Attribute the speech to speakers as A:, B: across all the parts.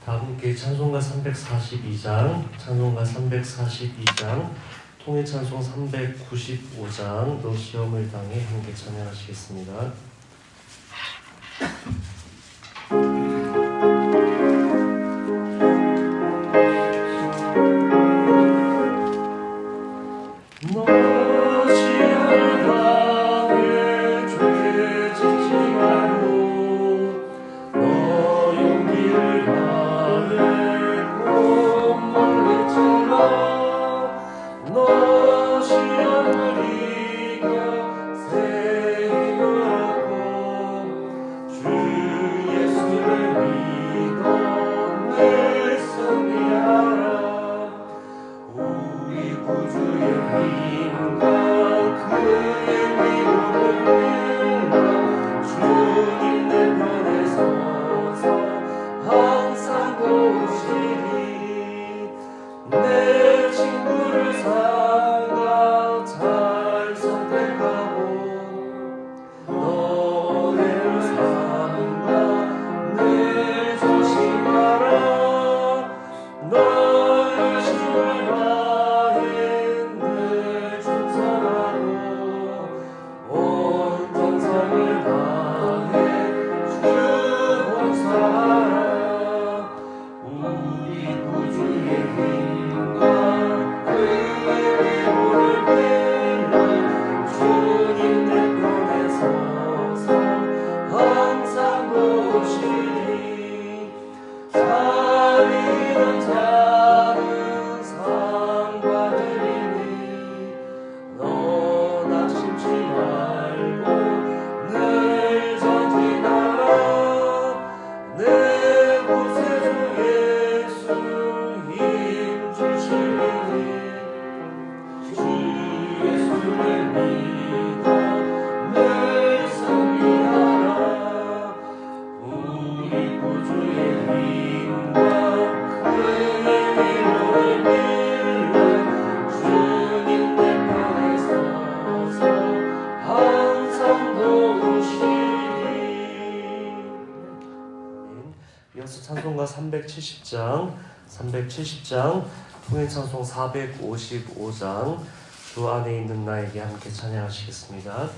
A: 함께 찬송가 342장, 통일 찬송 395장, 너 시험을 당해 함께 찬양하시겠습니다. 이어서 찬송가 370장, 통일 찬송 455장, 주 안에 있는 나에게 함께 찬양하시겠습니다.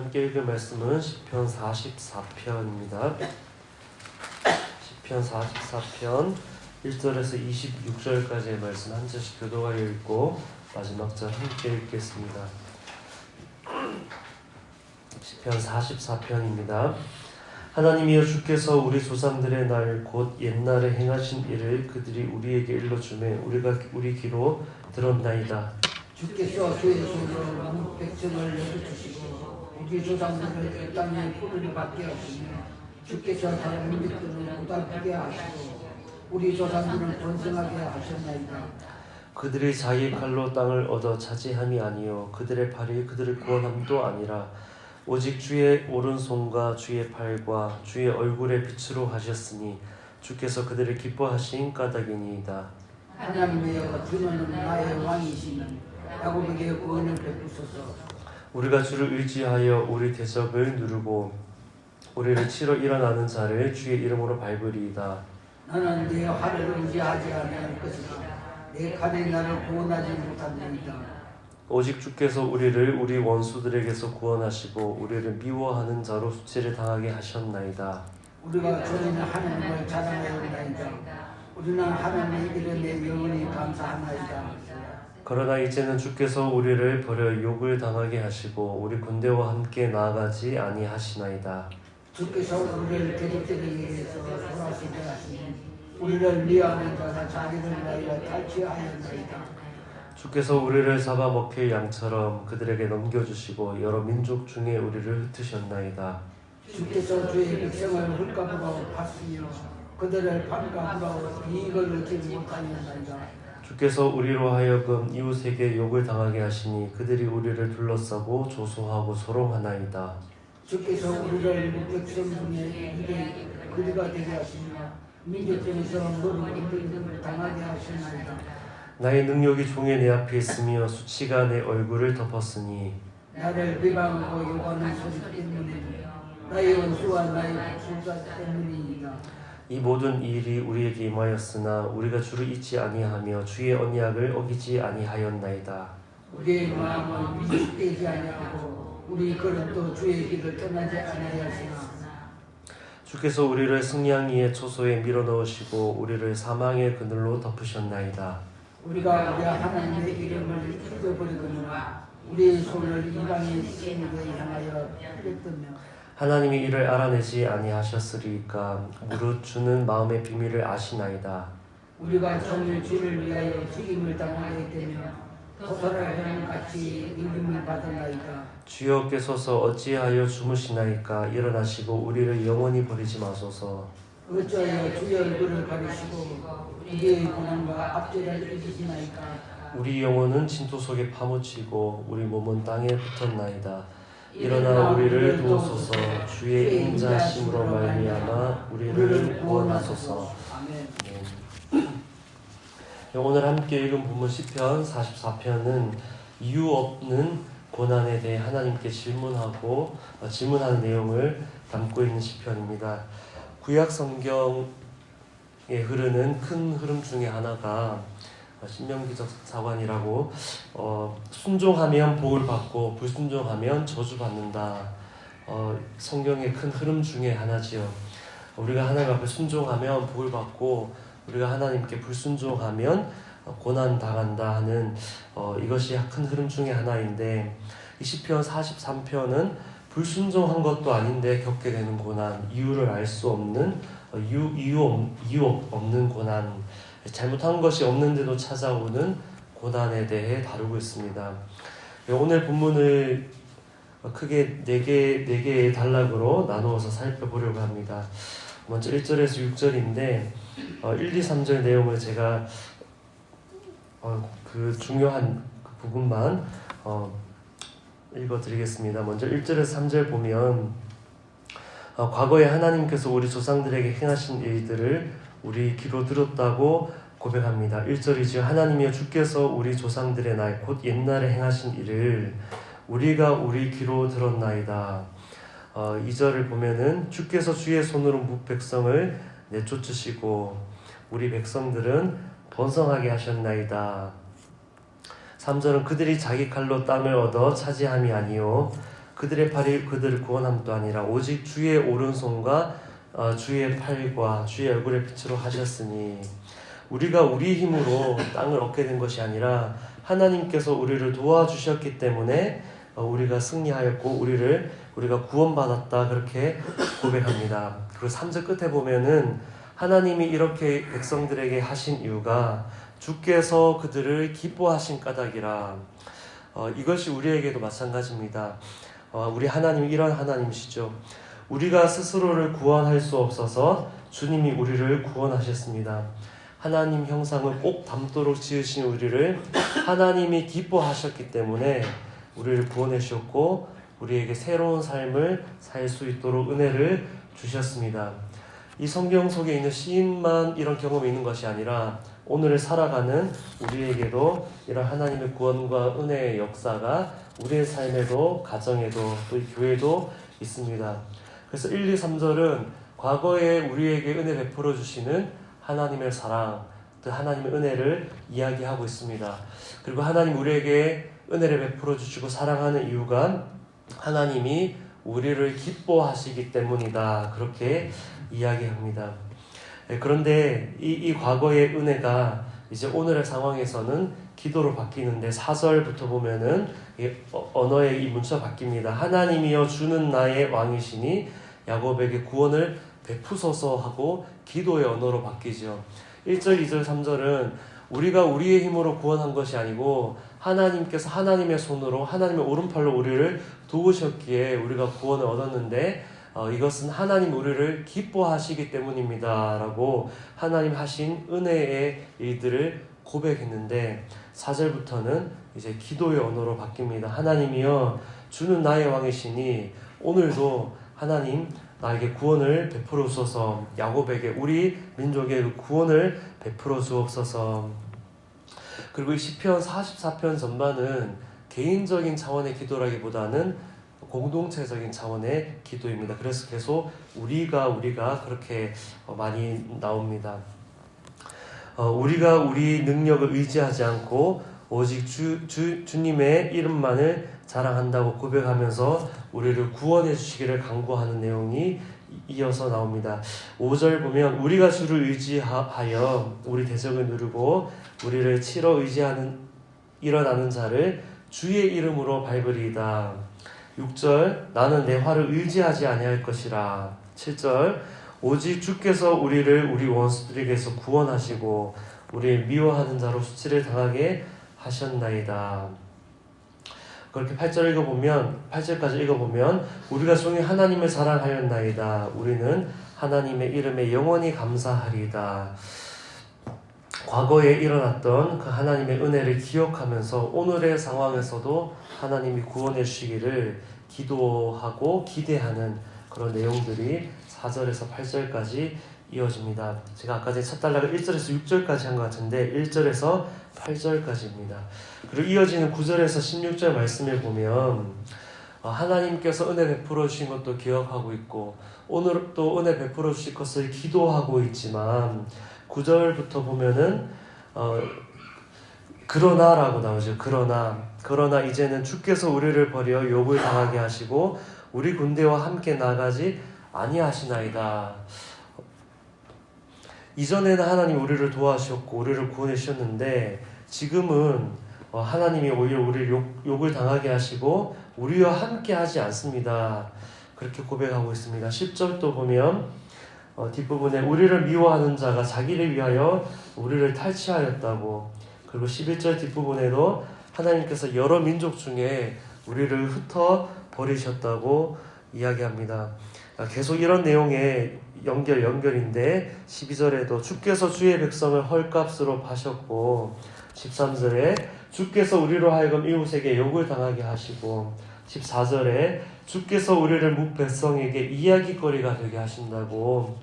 A: 함께 읽을 말씀은 시편 44편입니다. 시편 44편 1절에서 26절까지의 말씀 한 절씩 교도가 읽고 마지막 절 함께 읽겠습니다. 시편 44편입니다. 하나님이여, 주께서 우리 조상들의 날 곧 옛날에 행하신 일을 그들이 우리에게 일러주매 우리 귀로 들었나이다.
B: 주께서 주의 손으로 백성을 열어주시고 우리 조상들을 땅에 뿌리를 받게 하시며 주께서 다른 민족들을 고달프게 하시고 우리 조상들을 번성하게 하셨나이다.
A: 그들이 자기 칼로 땅을 얻어 차지함이 아니요 그들의 팔이 그들을 구원함도 아니라 오직 주의 오른손과 주의 팔과 주의 얼굴의 빛으로 하셨으니 주께서 그들을 기뻐하신 까닭이니이다.
B: 하나님이여, 주는 나의 왕이시니 야곱에게 구원을 베푸소서.
A: 우리가 주를 의지하여 우리 대적을 누르고 우리를 치러 일어나는 자를 주의 이름으로 밟으리이다.
B: 나는 내 활을 의지하지 아니할 것이다. 내 칼이 나를 구원하지 못하리이다.
A: 오직 주께서 우리를 우리 원수들에게서 구원하시고 우리를 미워하는 자로 수치를 당하게 하셨나이다.
B: 우리가 저희는 하나님을 자랑하였나이다. 우리는 하나님의 이름에 영원히 감사하나이다.
A: 그러나 이제는 주께서 우리를 버려 욕을 당하게 하시고 우리 군대와 함께 나아가지 아니하시나이다.
B: 주께서 우리를 대적들에게 위해서 돌아서게 하시니 우리를 미워하는 자가 자기를 위하여 탈취하였나이다.
A: 주께서 우리를 잡아먹힐 양처럼 그들에게 넘겨주시고 여러 민족 중에 우리를 흩으셨나이다.
B: 주께서 주의 백성을 흙값으로 팠으며 그들을 판값으로 이익을 얻지 못하였나이다.
A: 주께서 우리로 하여금 이웃에게 욕을 당하게 하시니 그들이 우리를 둘러싸고 조소하고 소롱하나이다.
B: 주께서 우리를 백성 중에 그리가 되게 하시며 민족 중에서 노릇을 당하게 하시나이다.
A: 나의 능력이 종의 내 앞에 있으며 수치가 내 얼굴을 덮었으니
B: 나를 비방하고 욕하는 소리 때문에 나의 원수와 나의 복수자 때문이니라.
A: 이 모든 일이 우리에게 임하였으나 우리가 주를 잊지 아니하며 주의 언약을 어기지 아니하였나이다.
B: 우리의 마음은 위축되지 아니하고 우리 걸음도 주의 길을 떠나지 아니하였으나
A: 주께서 우리를 승냥이의 초소에 밀어넣으시고 우리를 사망의 그늘로 덮으셨나이다.
B: 우리가 우리 하나님의 이름을 잊어버리거나 우리의 손을 이방의 신에게 향하여 뺐다며
A: 하나님이 이를 알아내지 아니하셨으리까 무릇 주는 마음의 비밀을 아시나이다.
B: 우리가 종일 주를 위하여 죽임을 당하게 되며 도살을 같이 임금을 받았나이다.
A: 주여 께소서 어찌하여 주무시나이까. 일어나시고 우리를 영원히 버리지 마소서.
B: 어찌하여 주의 얼굴을 가리시고 우리의 고난과 압제를 잊으시나이까.
A: 우리 영혼은 진토 속에 파묻히고 우리 몸은 땅에 붙었나이다. 일어나 우리를 도우소서. 주의 인자심으로 말미암아 우리를 구원하소서.
B: 아멘.
A: 오늘 함께 읽은 본문 시편 44편은 이유 없는 고난에 대해 하나님께 질문하는 내용을 담고 있는 시편입니다. 구약 성경에 흐르는 큰 흐름 중에 하나가 신명기적 사관이라고 순종하면 복을 받고 불순종하면 저주받는다. 성경의 큰 흐름 중에 하나지요. 우리가 하나님 앞에 순종하면 복을 받고 우리가 하나님께 불순종하면 고난 당한다 하는 이것이 큰 흐름 중에 하나인데, 이 시편 43편은 불순종한 것도 아닌데 겪게 되는 고난, 이유를 알 수 없는 이유 없는 고난, 잘못한 것이 없는데도 찾아오는 고난에 대해 다루고 있습니다. 오늘 본문을 크게 네 개의 단락으로 나누어서 살펴보려고 합니다. 먼저 1절에서 6절인데 1, 2, 3절 내용을 제가 그 중요한 그 부분만 읽어드리겠습니다. 먼저 1절에서 3절 보면 과거에 하나님께서 우리 조상들에게 행하신 일들을 우리 귀로 들었다고 고백합니다. 1절이죠. 하나님이여, 주께서 우리 조상들의 날 곧 옛날에 행하신 일을 우리가 우리 귀로 들었나이다. 2절을 보면은 주께서 주의 손으로 백성을 내쫓으시고 우리 백성들은 번성하게 하셨나이다. 3절은 그들이 자기 칼로 땅을 얻어 차지함이 아니요 그들의 팔이 그들을 구원함도 아니라 오직 주의 오른손과 주의 팔과 주의 얼굴의 빛으로 하셨으니 우리가 우리 힘으로 땅을 얻게 된 것이 아니라 하나님께서 우리를 도와주셨기 때문에 우리가 승리하였고 우리가 구원받았다 그렇게 고백합니다. 그리고 3절 끝에 보면은 하나님이 이렇게 백성들에게 하신 이유가 주께서 그들을 기뻐하신 까닭이라. 이것이 우리에게도 마찬가지입니다. 우리 하나님이 이런 하나님이시죠. 우리가 스스로를 구원할 수 없어서 주님이 우리를 구원하셨습니다. 하나님 형상을 꼭 닮도록 지으신 우리를 하나님이 기뻐하셨기 때문에 우리를 구원해 주셨고 우리에게 새로운 삶을 살 수 있도록 은혜를 주셨습니다. 이 성경 속에 있는 시인만 이런 경험이 있는 것이 아니라 오늘을 살아가는 우리에게도 이런 하나님의 구원과 은혜의 역사가 우리의 삶에도 가정에도 또 교회도 있습니다. 그래서 1, 2, 3절은 과거에 우리에게 은혜 베풀어 주시는 하나님의 사랑, 또 하나님의 은혜를 이야기하고 있습니다. 그리고 하나님 우리에게 은혜를 베풀어 주시고 사랑하는 이유가 하나님이 우리를 기뻐하시기 때문이다. 그렇게 이야기합니다. 그런데 이 과거의 은혜가 이제 오늘의 상황에서는 기도로 바뀌는데 4절부터 보면은 언어의 이 문자가 바뀝니다. 하나님이여 주는 나의 왕이시니 야곱에게 구원을 베푸소서 하고 기도의 언어로 바뀌죠. 1절, 2절, 3절은 우리가 우리의 힘으로 구원한 것이 아니고 하나님께서 하나님의 손으로 하나님의 오른팔로 우리를 도우셨기에 우리가 구원을 얻었는데 이것은 하나님 우리를 기뻐하시기 때문입니다 라고 하나님 하신 은혜의 일들을 고백했는데 4절부터는 이제 기도의 언어로 바뀝니다. 하나님이여 주는 나의 왕이시니 오늘도 하나님 나에게 구원을 베풀어 주소서. 야곱에게 우리 민족의 구원을 베풀어 주옵소서. 그리고 이 시편 44편 전반은 개인적인 차원의 기도라기보다는 공동체적인 차원의 기도입니다. 그래서 계속 우리가 그렇게 많이 나옵니다. 우리가 우리 능력을 의지하지 않고 오직 주님의 이름만을 자랑한다고 고백하면서 우리를 구원해 주시기를 간구하는 내용이 이어서 나옵니다. 5절 보면 우리가 주를 의지하여 우리 대적을 누르고 우리를 치러 의지하는 일어나는 자를 주의 이름으로 밟으리이다. 6절 나는 내 활을 의지하지 아니할 것이라. 7절 오직 주께서 우리를 우리 원수들에게서 구원하시고 우리를 미워하는 자로 수치를 당하게 하셨나이다. 그렇게 8절까지 읽어보면 우리가 종일 하나님을 사랑하였나이다. 우리는 하나님의 이름에 영원히 감사하리이다. 과거에 일어났던 그 하나님의 은혜를 기억하면서 오늘의 상황에서도 하나님이 구원해 주시기를 기도하고 기대하는 그런 내용들이 4절에서 8절까지 이어집니다. 제가 아까 전에 첫 단락을 1절에서 6절까지 한 것 같은데 1절에서 8절까지입니다. 그리고 이어지는 9절에서 16절 말씀을 보면 하나님께서 은혜 베풀어 주신 것도 기억하고 있고 오늘 또 은혜 베풀어 주실 것을 기도하고 있지만 9절부터 보면은 그러나라고 나오죠. 그러나 이제는 주께서 우리를 버려 욕을 당하게 하시고 우리 군대와 함께 나가지 아니하시나이다. 이전에는 하나님 우리를 도와주셨고 우리를 구원해 주셨는데 지금은 하나님이 오히려 우리를 욕을 당하게 하시고 우리와 함께 하지 않습니다. 그렇게 고백하고 있습니다. 10절도 보면 뒷부분에 우리를 미워하는 자가 자기를 위하여 우리를 탈취하였다고. 그리고 11절 뒷부분에도 하나님께서 여러 민족 중에 우리를 흩어 버리셨다고 이야기합니다. 계속 이런 내용의 연결인데 12절에도 주께서 주의 백성을 헐값으로 파셨고 13절에 주께서 우리로 하여금 이웃에게 욕을 당하게 하시고 14절에 주께서 우리를 묵 백성에게 이야기거리가 되게 하신다고.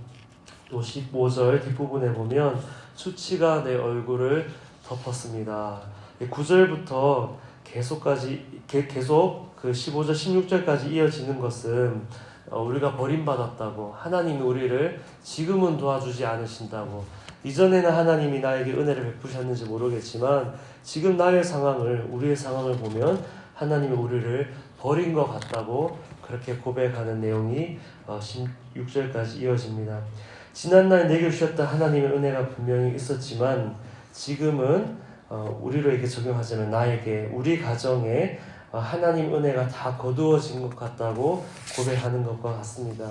A: 또 15절 뒷부분에 보면 수치가 내 얼굴을 덮었습니다. 9절부터 계속 그 15절 16절까지 이어지는 것은 우리가 버림받았다고, 하나님이 우리를 지금은 도와주지 않으신다고, 이전에는 하나님이 나에게 은혜를 베푸셨는지 모르겠지만 지금 우리의 상황을 보면 하나님이 우리를 버린 것 같다고 그렇게 고백하는 내용이 16절까지 이어집니다. 지난날 내게 주셨던 하나님의 은혜가 분명히 있었지만 지금은 우리로 이렇게 적용하자면 나에게, 우리 가정에 하나님 은혜가 다 거두어진 것 같다고 고백하는 것과 같습니다.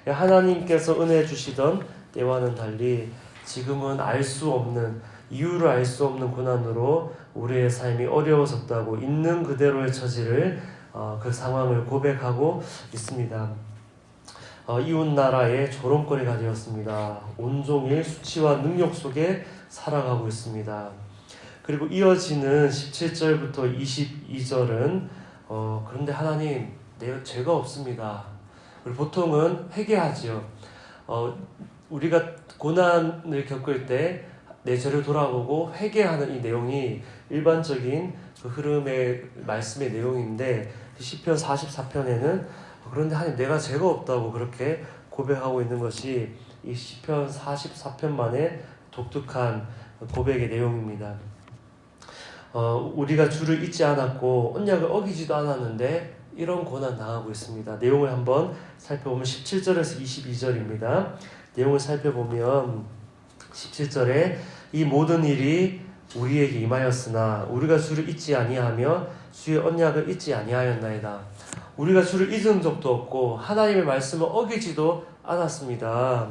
A: 하나님께서 은혜 주시던 때와는 달리 지금은 알 수 없는, 이유를 알 수 없는 고난으로 우리의 삶이 어려워졌다고 있는 그대로의 처지를 그 상황을 고백하고 있습니다. 이웃 나라의 조롱거리가 되었습니다. 온종일 수치와 능욕 속에 살아가고 있습니다. 그리고 이어지는 17절부터 22절은 그런데 하나님, 내가 죄가 없습니다. 그리고 보통은 회개하지요. 우리가 고난을 겪을 때 내 죄를 돌아보고 회개하는 이 내용이 일반적인 그 흐름의 말씀의 내용인데, 시편 44편에는 그런데 하나님, 내가 죄가 없다고 그렇게 고백하고 있는 것이 이 시편 44편만의 독특한 고백의 내용입니다. 우리가 주를 잊지 않았고 언약을 어기지도 않았는데 이런 고난 당하고 있습니다. 내용을 한번 살펴보면 17절에서 22절입니다. 내용을 살펴보면 17절에 이 모든 일이 우리에게 임하였으나 우리가 주를 잊지 아니하며 주의 언약을 잊지 아니하였나이다. 우리가 주를 잊은 적도 없고 하나님의 말씀을 어기지도 않았습니다.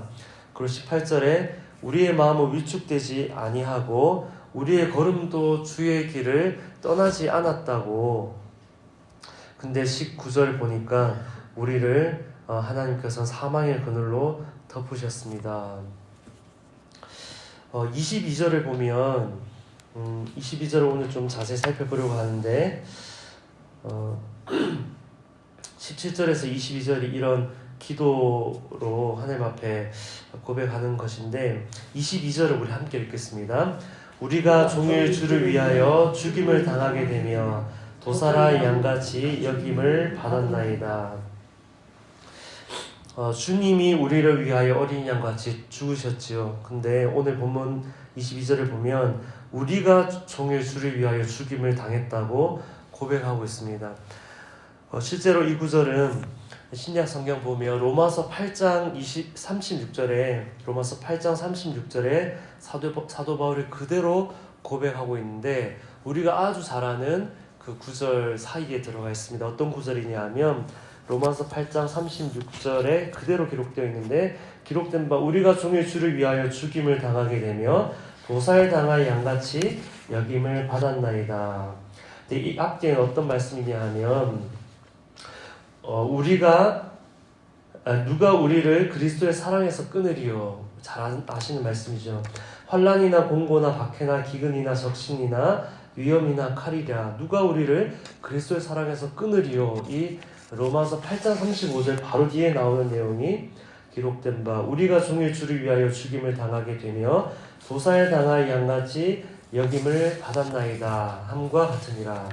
A: 그리고 18절에 우리의 마음은 위축되지 아니하고 우리의 걸음도 주의 길을 떠나지 않았다고. 근데 19절 보니까 우리를 하나님께서 사망의 그늘로 덮으셨습니다. 22절을 보면 22절을 오늘 좀 자세히 살펴보려고 하는데 17절에서 22절이 이런 기도로 하나님 앞에 고백하는 것인데 22절을 우리 함께 읽겠습니다. 우리가 종일 주를 위하여 죽임을 당하게 되며 도사라 양같이 여김을 받았나이다. 주님이 우리를 위하여 어린 양같이 죽으셨지요. 근데 오늘 본문 22절을 보면 우리가 종일 주를 위하여 죽임을 당했다고 고백하고 있습니다. 실제로 이 구절은 신약 성경 보면 로마서 8장 36절에 로마서 8장 36절에 사도 바울이 그대로 고백하고 있는데 우리가 아주 잘 아는 그 구절 사이에 들어가 있습니다. 어떤 구절이냐 하면 로마서 8장 36절에 그대로 기록되어 있는데 기록된 바 우리가 종일 주를 위하여 죽임을 당하게 되며 도살당할 양같이 여김을 받았나이다. 근데 이 앞뒤에는 어떤 말씀이냐 하면 누가 우리를 그리스도의 사랑에서 끊으리요. 잘 아시는 말씀이죠. 환난이나 공고나 박해나 기근이나 적신이나 위험이나 칼이랴 누가 우리를 그리스도의 사랑에서 끊으리요. 이 로마서 8장 35절 바로 뒤에 나오는 내용이 기록된 바 우리가 종일 주를 위하여 죽임을 당하게 되며 도사에 당할 양같이 여김을 받았나이다 함과 같으니라.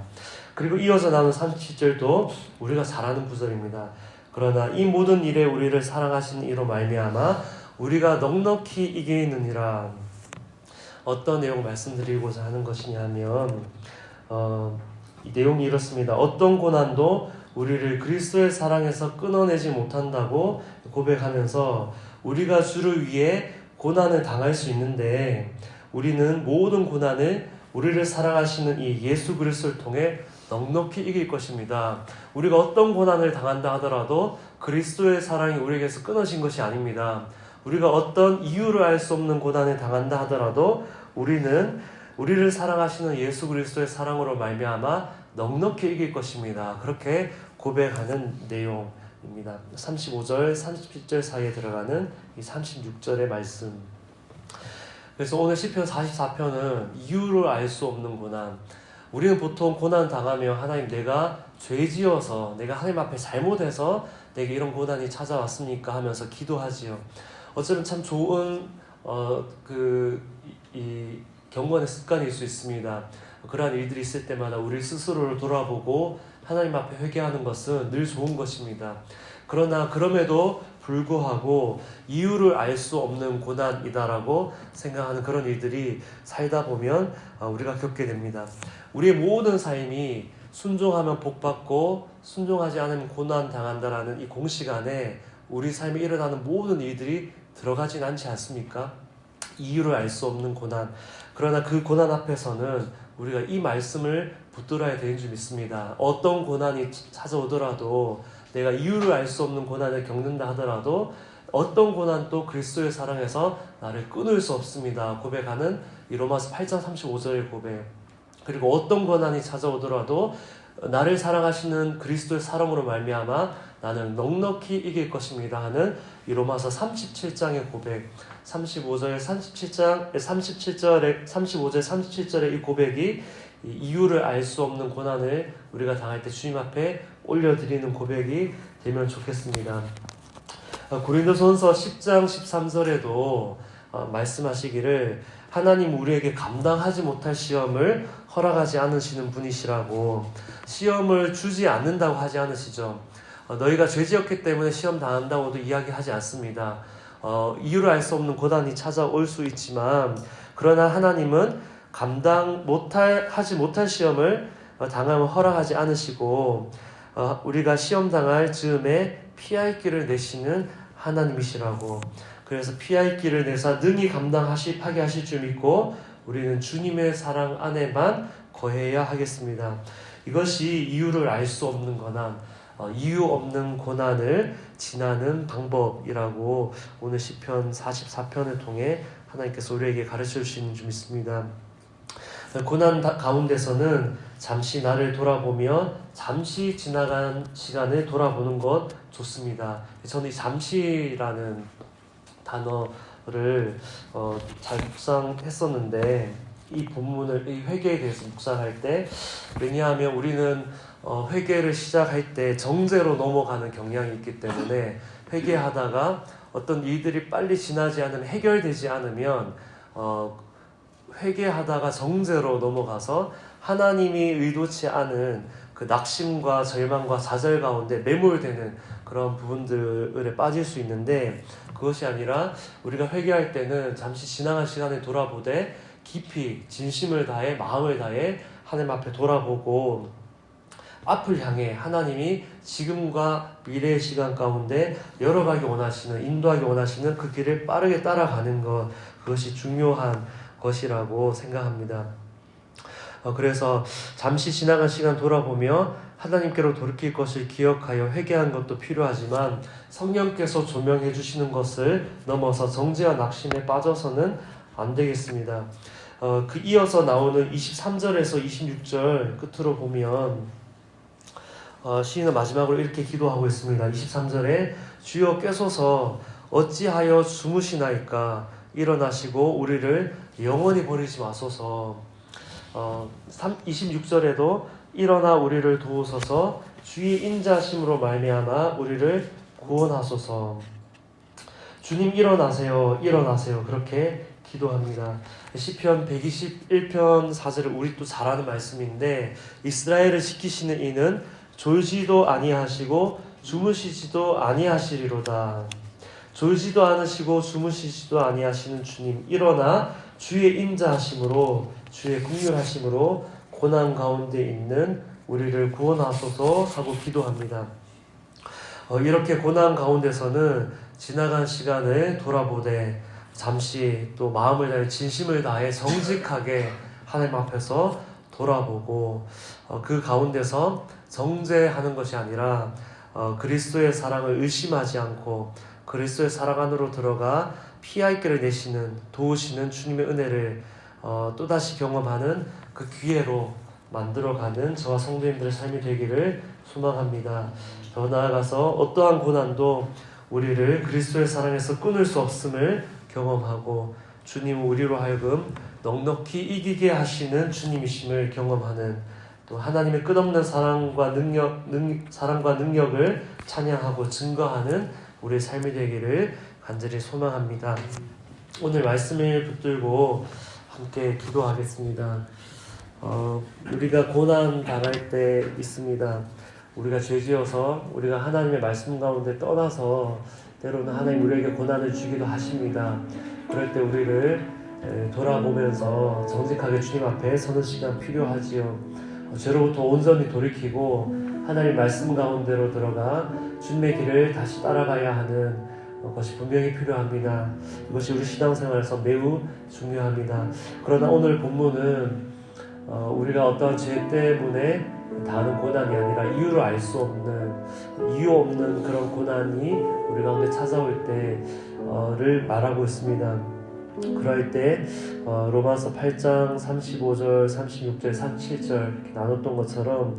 A: 그리고 이어서 나오는 37절도 우리가 잘 아는 구절입니다. 그러나 이 모든 일에 우리를 사랑하시는 이로 말미암아 우리가 넉넉히 이기느니라. 어떤 내용 말씀드리고자 하는 것이냐 하면 이 내용이 이렇습니다. 어떤 고난도 우리를 그리스도의 사랑에서 끊어내지 못한다고 고백하면서 우리가 주를 위해 고난을 당할 수 있는데 우리는 모든 고난을 우리를 사랑하시는 이 예수 그리스도를 통해 넉넉히 이길 것입니다. 우리가 어떤 고난을 당한다 하더라도 그리스도의 사랑이 우리에게서 끊어진 것이 아닙니다. 우리가 어떤 이유를 알 수 없는 고난을 당한다 하더라도 우리는 우리를 사랑하시는 예수 그리스도의 사랑으로 말미암아 넉넉히 이길 것입니다. 그렇게 고백하는 내용입니다. 35절, 37절 사이에 들어가는 이 36절의 말씀. 그래서 오늘 시편 44편은 이유를 알 수 없는 고난. 우리는 보통 고난 당하며 하나님 내가 죄지어서 내가 하나님 앞에 잘못해서 내게 이런 고난이 찾아왔습니까 하면서 기도하지요. 어쩌면 참 좋은 이 경건의 습관일 수 있습니다. 그러한 일들이 있을 때마다 우리 스스로를 돌아보고 하나님 앞에 회개하는 것은 늘 좋은 것입니다. 그러나 그럼에도 불구하고 이유를 알 수 없는 고난이다라고 생각하는 그런 일들이 살다 보면 우리가 겪게 됩니다. 우리의 모든 삶이 순종하면 복받고 순종하지 않으면 고난 당한다라는 이 공식 안에 우리 삶에 일어나는 모든 일들이 들어가진 않지 않습니까? 이유를 알 수 없는 고난. 그러나 그 고난 앞에서는 우리가 이 말씀을 붙들어야 되는 줄 믿습니다. 어떤 고난이 찾아오더라도, 내가 이유를 알 수 없는 고난을 겪는다 하더라도 어떤 고난도 그리스도의 사랑에서 나를 끊을 수 없습니다. 고백하는 이 로마서 8장 35절의 고백. 그리고 어떤 고난이 찾아오더라도 나를 사랑하시는 그리스도의 사랑으로 말미암아 나는 넉넉히 이길 것입니다 하는 이 로마서 37장의 고백. 35절 37절에 35절 37절의 이 고백이 이유를 알 수 없는 고난을 우리가 당할 때 주님 앞에 올려드리는 고백이 되면 좋겠습니다. 고린도전서 10장 13절에도 말씀하시기를 하나님 우리에게 감당하지 못할 시험을 허락하지 않으시는 분이시라고, 시험을 주지 않는다고 하지 않으시죠. 너희가 죄지었기 때문에 시험 당한다고도 이야기하지 않습니다. 이유를 알 수 없는 고난이 찾아올 수 있지만, 그러나 하나님은 하지 못할 시험을 당함을 허락하지 않으시고 우리가 시험 당할 즈음에 피할 길을 내시는 하나님이시라고. 그래서 피할 길을 내사 능히 감당하게 하실 줄 믿고 우리는 주님의 사랑 안에만 거해야 하겠습니다. 이것이 이유를 알 수 없는 고난, 이유 없는 고난을 지나는 방법이라고 오늘 시편 44편을 통해 하나님께서 우리에게 가르쳐 주시는 줄 믿습니다. 고난 가운데서는 잠시 나를 돌아보며 잠시 지나간 시간을 돌아보는 것 좋습니다. 저는 이 잠시라는 단어를 잘 묵상했었는데, 이 본문을, 이 회개에 대해서 묵상할 때, 왜냐하면 우리는 회개를 시작할 때 정죄로 넘어가는 경향이 있기 때문에, 회개하다가 어떤 일들이 빨리 지나지 않으면, 해결되지 않으면 회개하다가 정죄로 넘어가서 하나님이 의도치 않은 그 낙심과 절망과 좌절 가운데 매몰되는 그런 부분들에 빠질 수 있는데, 그것이 아니라 우리가 회개할 때는 잠시 지나간 시간을 돌아보되 깊이 진심을 다해 마음을 다해 하나님 앞에 돌아보고 앞을 향해 하나님이 지금과 미래의 시간 가운데 열어가기 원하시는, 인도하기 원하시는 그 길을 빠르게 따라가는 것, 그것이 중요한 것이라고 생각합니다. 그래서 잠시 지나간 시간 돌아보며 하나님께로 돌이킬 것을 기억하여 회개한 것도 필요하지만, 성령께서 조명해 주시는 것을 넘어서 정죄와 낙심에 빠져서는 안 되겠습니다. 이어서 나오는 23절에서 26절 끝으로 보면 시인은 마지막으로 이렇게 기도하고 있습니다. 23절에 주여 깨소서 어찌하여 주무시나이까, 일어나시고 우리를 영원히 버리지 마소서. 26절에도 일어나 우리를 도우소서, 주의 인자심으로 말미암아 우리를 구원하소서. 주님 일어나세요, 일어나세요, 그렇게 기도합니다. 시편 121편 4절을 우리 또 잘 아는 말씀인데, 이스라엘을 지키시는 이는 졸지도 아니하시고 주무시지도 아니하시리로다. 졸지도 않으시고 주무시지도 아니하시는 주님, 일어나 주의 인자하심으로, 주의 긍휼하심으로 고난 가운데 있는 우리를 구원하소서 하고 기도합니다. 이렇게 고난 가운데서는 지나간 시간을 돌아보되 잠시 또 마음을 다해 진심을 다해 정직하게 하나님 앞에서 돌아보고, 그 가운데서 정죄하는 것이 아니라 그리스도의 사랑을 의심하지 않고 그리스도의 사랑 안으로 들어가 피할 길을 내시는, 도우시는 주님의 은혜를 또다시 경험하는 그 기회로 만들어가는 저와 성도님들의 삶이 되기를 소망합니다. 더 나아가서 어떠한 고난도 우리를 그리스도의 사랑에서 끊을 수 없음을 경험하고, 주님 우리로 하여금 넉넉히 이기게 하시는 주님이심을 경험하는, 또 하나님의 끝없는 사랑과 능력을 찬양하고 증거하는 우리의 삶이 되기를 간절히 소망합니다. 오늘 말씀을 붙들고 함께 기도하겠습니다. 우리가 고난 당할 때 있습니다. 우리가 죄지어서 우리가 하나님의 말씀 가운데 떠나서 때로는 하나님 우리에게 고난을 주기도 하십니다. 그럴 때 우리를 돌아보면서 정직하게 주님 앞에 서는 시간 필요하지요. 죄로부터 온전히 돌이키고 하나님 말씀 가운데로 들어가 주님의 길을 다시 따라가야 하는 것이 분명히 필요합니다. 이것이 우리 신앙생활에서 매우 중요합니다. 그러나 오늘 본문은 우리가 어떠한 죄 때문에 당하는 고난이 아니라 이유를 알 수 없는, 이유 없는 그런 고난이 우리 가운데 찾아올 때를 말하고 있습니다. 그럴 때 로마서 8장 35절, 36절, 37절 이렇게 나눴던 것처럼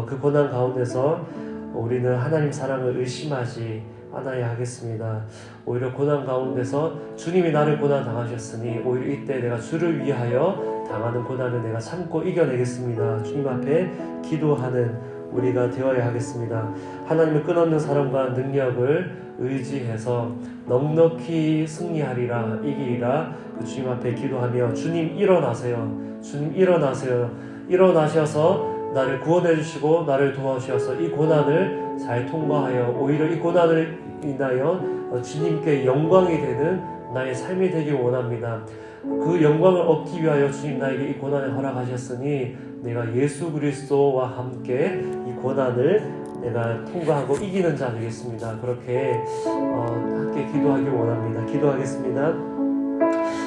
A: 그 고난 가운데서 우리는 하나님 사랑을 의심하지 않아야 하겠습니다. 오히려 고난 가운데서 주님이 나를 고난 당하셨으니 오히려 이때 내가 주를 위하여 당하는 고난을 내가 참고 이겨내겠습니다. 주님 앞에 기도하는 우리가 되어야 하겠습니다. 하나님의 끝없는 사랑과 능력을 의지해서 넉넉히 승리하리라, 이기리라 그 주님 앞에 기도하며 주님 일어나세요. 주님 일어나세요. 일어나셔서 나를 구원해 주시고 나를 도와주셔서 이 고난을 잘 통과하여 오히려 이 고난을 인하여 주님께 영광이 되는 나의 삶이 되길 원합니다. 그 영광을 얻기 위하여 주님 나에게 이 고난을 허락하셨으니 내가 예수 그리스도와 함께 이 고난을 내가 통과하고 이기는 자 되겠습니다. 그렇게 함께 기도하길 원합니다. 기도하겠습니다.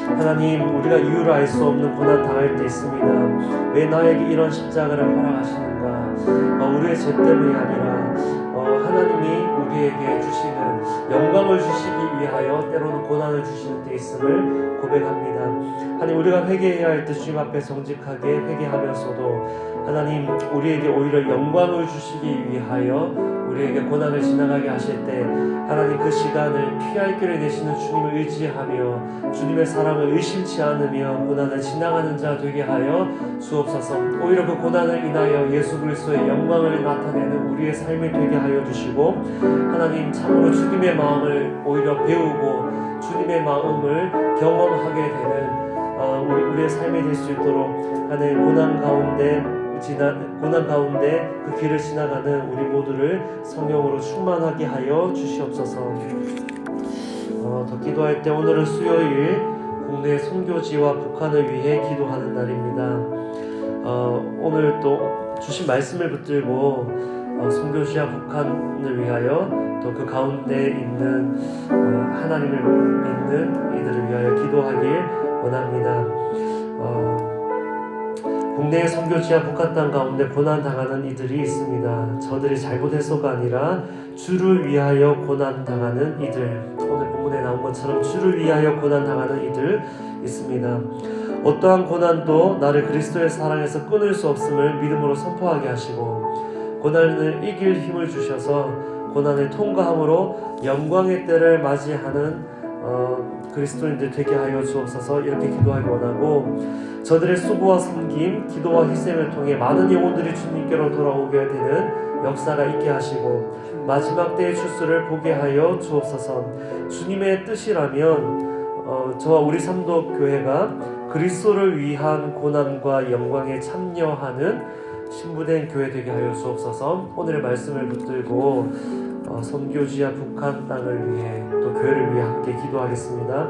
A: 하나님, 우리가 이유를 알 수 없는 고난 당할 때 있습니다. 왜 나에게 이런 십자가를 허락하시는가? 우리의 죄 때문이 아니라 하나님이 우리에게 주시는 영광을 주시기 위하여 때로는 고난을 주시는 때 있음을 고백합니다. 하나님, 우리가 회개해야 할 때 주님 앞에 정직하게 회개하면서도 하나님 우리에게 오히려 영광을 주시기 위하여 우리에게 고난을 지나가게 하실 때 하나님 그 시간을 피할 길을 내시는 주님을 의지하며 주님의 사랑을 의심치 않으며 고난을 지나가는 자 되게 하여 주옵소서. 오히려 그 고난을 인하여 예수 그리스도의 영광을 나타내는 우리의 삶이 되게 하여 주시고 하나님 참으로 주님의 마음을 오히려 배우고 주님의 마음을 경험하게 되는 우리의 삶이 될 수 있도록 하나님 고난 가운데 그 길을 지나가는 우리 모두를 성령으로 충만하게 하여 주시옵소서. 더 기도할 때 오늘은 수요일 국내 선교지와 북한을 위해 기도하는 날입니다. 오늘 또 주신 말씀을 붙들고 선교지와 북한을 위하여 또 그 가운데 있는 하나님을 믿는 이들을 위하여 기도하길 원합니다. 국내 선교지와 북한 땅 가운데 고난 당하는 이들이 있습니다. 저들이 잘못해서가 아니라 주를 위하여 고난 당하는 이들, 오늘 본문에 나온 것처럼 주를 위하여 고난 당하는 이들 있습니다. 어떠한 고난도 나를 그리스도의 사랑에서 끊을 수 없음을 믿음으로 선포하게 하시고 고난을 이길 힘을 주셔서 고난을 통과함으로 영광의 때를 맞이하는 그리스도인들 되게 하여 주옵소서. 이렇게 기도하기 원하고 저들의 수고와 섬김, 기도와 희생을 통해 많은 영혼들이 주님께로 돌아오게 되는 역사가 있게 하시고 마지막 때의 추수를 보게 하여 주옵소서. 주님의 뜻이라면 저와 우리 삼도교회가 그리스도를 위한 고난과 영광에 참여하는 신부된 교회 되게 하여 주옵소서. 오늘의 말씀을 붙들고 선교지와 북한 땅을 위해 또 교회를 위해 함께 기도하겠습니다.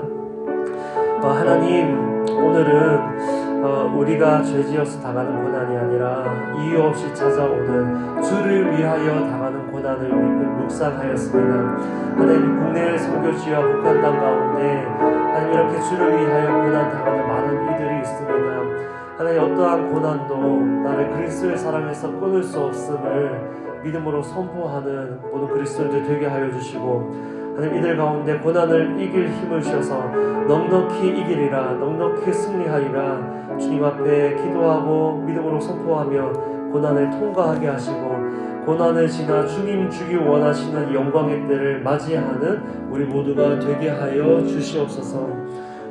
A: 하나님, 오늘은 우리가 죄지어서 당하는 고난이 아니라 이유 없이 찾아오는 주를 위하여 당하는 고난을 묵상하였습니다. 하나님, 국내 선교지와 북한 땅 가운데 하나님 이렇게 주를 위하여 고난 당하는 많은 이들이 있습니다. 하나님, 어떠한 고난도 나를 그리스도의 사랑에서 끊을 수 없음을 믿음으로 선포하는 모든 그리스도인들 되게 하여 주시고 하나님, 이들 가운데 고난을 이길 힘을 주셔서 넉넉히 이기리라, 넉넉히 승리하리라 주님 앞에 기도하고 믿음으로 선포하며 고난을 통과하게 하시고 고난을 지나 주님 주기 원하시는 영광의 때를 맞이하는 우리 모두가 되게 하여 주시옵소서.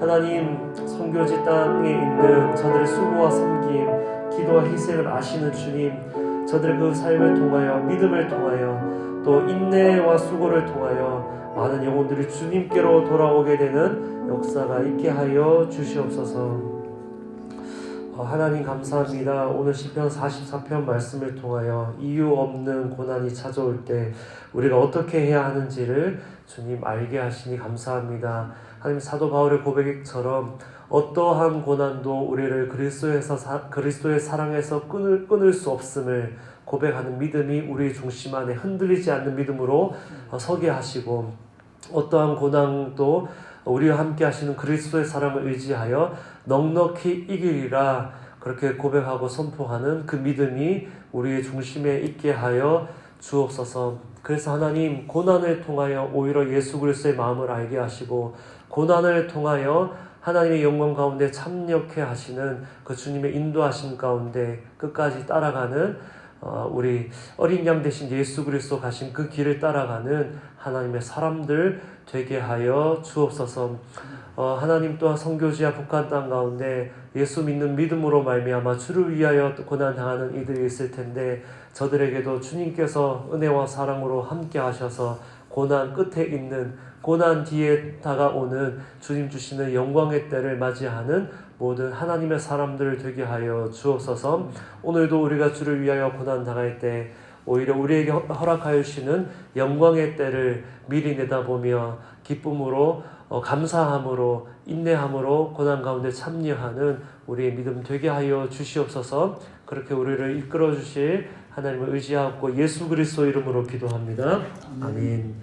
A: 하나님, 선교지 땅에 있는 저들의 수고와 섬김, 기도와 희생을 아시는 주님, 저들의 그 삶을 통하여 믿음을 통하여 또 인내와 수고를 통하여 많은 영혼들이 주님께로 돌아오게 되는 역사가 있게 하여 주시옵소서. 하나님 감사합니다. 오늘 시편 44편 말씀을 통하여 이유 없는 고난이 찾아올 때 우리가 어떻게 해야 하는지를 주님 알게 하시니 감사합니다. 하나님 사도 바울의 고백처럼 어떠한 고난도 우리를 그리스도의 사랑에서 끊을 수 없음을 고백하는 믿음이 우리 중심 안에 흔들리지 않는 믿음으로 서게 하시고, 어떠한 고난도 우리와 함께 하시는 그리스도의 사랑을 의지하여 넉넉히 이기리라 그렇게 고백하고 선포하는 그 믿음이 우리의 중심에 있게 하여 주옵소서. 그래서 하나님, 고난을 통하여 오히려 예수 그리스도의 마음을 알게 하시고, 고난을 통하여 하나님의 영광 가운데 참여케 하시는 그 주님의 인도하심 가운데 끝까지 따라가는 우리 어린 양 대신 예수 그리스도 가신 그 길을 따라가는 하나님의 사람들 되게 하여 주옵소서. 하나님 또한 선교지와 북한 땅 가운데 예수 믿는 믿음으로 말미암아 주를 위하여 고난 당하는 이들이 있을 텐데, 저들에게도 주님께서 은혜와 사랑으로 함께 하셔서 고난 끝에 있는, 고난 뒤에 다가오는 주님 주시는 영광의 때를 맞이하는 모든 하나님의 사람들을 되게 하여 주옵소서. 오늘도 우리가 주를 위하여 고난 당할 때 오히려 우리에게 허락하여 주시는 영광의 때를 미리 내다보며 기쁨으로 감사함으로 인내함으로 고난 가운데 참여하는 우리의 믿음 되게 하여 주시옵소서. 그렇게 우리를 이끌어 주실 하나님을 의지하고 예수 그리스도 이름으로 기도합니다. 아멘.